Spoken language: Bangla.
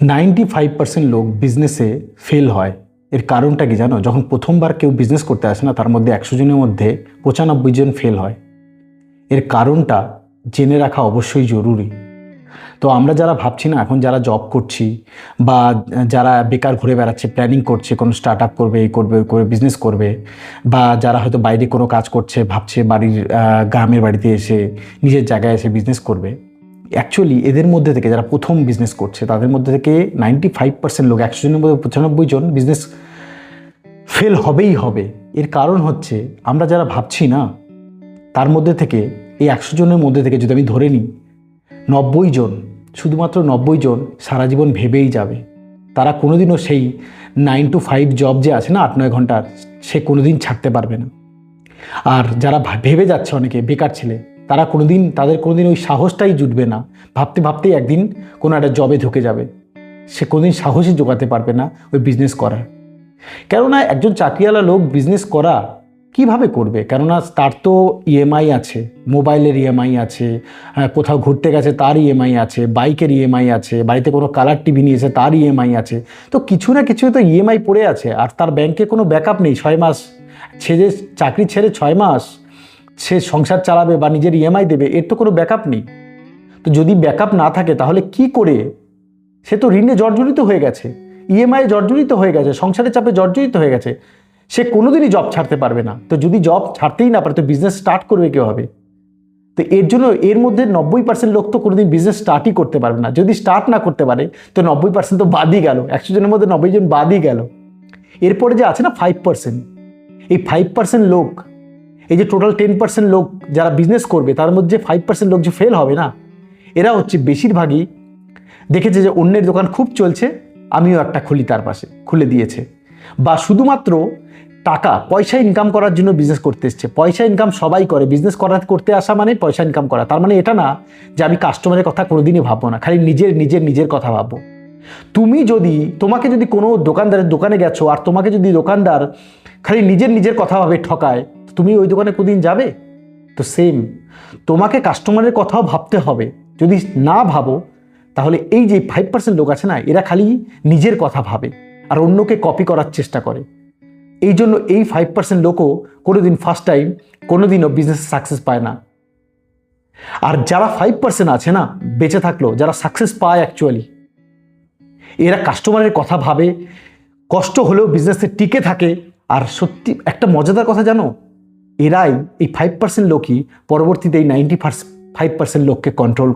95% লোক বিজনেসে ফেল হয়। এর কারণটা কি জানো? যখন প্রথমবার কেউ বিজনেস করতে আসে না, তার মধ্যে 100 জনের মধ্যে 95 জন ফেল হয়। এর কারণটা জেনে রাখা অবশ্যই জরুরি। তো আমরা যারা ভাবছি না, এখন যারা জব করছি বা যারা বেকার ঘুরে বেড়াচ্ছে, প্ল্যানিং করছে কোনো স্টার্ট আপ করবে, এই করবে, ওই করবে, বিজনেস করবে, বা যারা হয়তো বাইরে কোনো কাজ করছে, ভাবছে বাড়ির গ্রামের বাড়িতে এসে নিজের জায়গায় এসে বিজনেস করবে, অ্যাকচুয়ালি এদের মধ্যে থেকে যারা প্রথম বিজনেস করছে তাদের মধ্যে থেকে 95% লোক, 100 জনের মধ্যে 95 জন বিজনেস ফেল হবেই হবে। এর কারণ হচ্ছে আমরা যারা ভাবছি না, তার মধ্যে থেকে এই 100 জনের মধ্যে থেকে যদি আমি ধরে নিই 90 জন, শুধুমাত্র 90 জন সারা জীবন ভেবেই যাবে। তারা কোনোদিনও সেই 9 to 5 জব যে আছে না, 8-9 ঘন্টার, সে কোনোদিন ছাড়তে পারবে না। আর যারা ভেবে যাচ্ছে অনেকে বেকার ছেলে, তাদের কোনোদিন ওই সাহসটাই জুটবে না। ভাবতে ভাবতেই একদিন কোনো একটা জবে ঢুকে যাবে, সে কোনোদিন সাহসই জোগাতে পারবে না ওই বিজনেস করার। কেননা একজন চাকরিওয়ালা লোক বিজনেস করা কিভাবে করবে? কেননা তার তো ইএমআই আছে, মোবাইলের ইএমআই আছে, কোথাও ঘুরতে গেছে তার ইএমআই আছে, বাইকের ইএমআই আছে, বাড়িতে কোনো কালার টিভি নিয়েছে তার ইএমআই আছে। তো কিছু না কিছু তো ইএমআই পড়ে আছে। আর তার ব্যাংকে কোনো ব্যাকআপ নেই। 6 মাস ছেড়ে, চাকরি ছেড়ে 6 মাস সে সংসার চালাবে বা নিজের ইএমআই দেবে, এর তো কোনো ব্যাকআপ নেই। তো যদি ব্যাকআপ না থাকে তাহলে কি করে? সে তো ঋণে জর্জরিত হয়ে গেছে, ইএমআই জর্জরিত হয়ে গেছে, সংসারের চাপে জর্জরিত হয়ে গেছে। সে কোনোদিনই জব ছাড়তে পারবে না। তো যদি জব ছাড়তেই না পারে তো বিজনেস স্টার্ট করবে কীভাবে? তো এর জন্য এর মধ্যে 90% লোক তো কোনোদিন বিজনেস স্টার্টই করতে পারবে না। যদি স্টার্ট না করতে পারে তো 90% তো বাদই গেল, 100 জনের মধ্যে 90 জন বাদই গেল। এরপরে যে আছে না 5%, এই 5% লোক, এই যে টোটাল 10% লোক যারা বিজনেস করবে, তার মধ্যে 5% লোক যে ফেল হবে না, এরা হচ্ছে বেশিরভাগই দেখেছে যে অন্যের দোকান খুব চলছে, আমিও একটা খুলি, তার পাশে খুলে দিয়েছে। বা শুধুমাত্র পয়সা ইনকাম করার জন্য বিজনেস করতে এসছে। পয়সা ইনকাম সবাই করে, বিজনেস করতে আসা মানে পয়সা ইনকাম করা। তার মানে এটা না যে আমি কাস্টমারের কথা কোনোদিনই ভাববো না, খালি নিজের কথা ভাববো। তোমাকে যদি কোনো দোকানদারের দোকানে গেছো আর তোমাকে যদি দোকানদার খালি নিজের কথা ভাবে ঠকায়, তুমি ওই দোকানে কোনদিন যাবে? তো সেম, তোমাকে কাস্টমারের কথাও ভাবতে হবে। যদি না ভাবো তাহলে এই যে 5% লোক আছে না, এরা খালি নিজের কথা ভাবে আর অন্যকে কপি করার চেষ্টা করে। এই জন্য এই 5% লোকও কোনোদিন ফার্স্ট টাইম কোনোদিনও বিজনেস সাকসেস পায় না। আর যারা 5% আছে না বেঁচে থাকলো, যারা সাকসেস পায় অ্যাকচুয়ালি, এরা কাস্টমারের কথা ভাবে, কষ্ট হলেও বিজনেসে টিকে থাকে। আর সত্যি একটা মজাদার কথা জানো, এরাই এই 5% লোকই পরবর্তীতে এই 95% লোককে কন্ট্রোল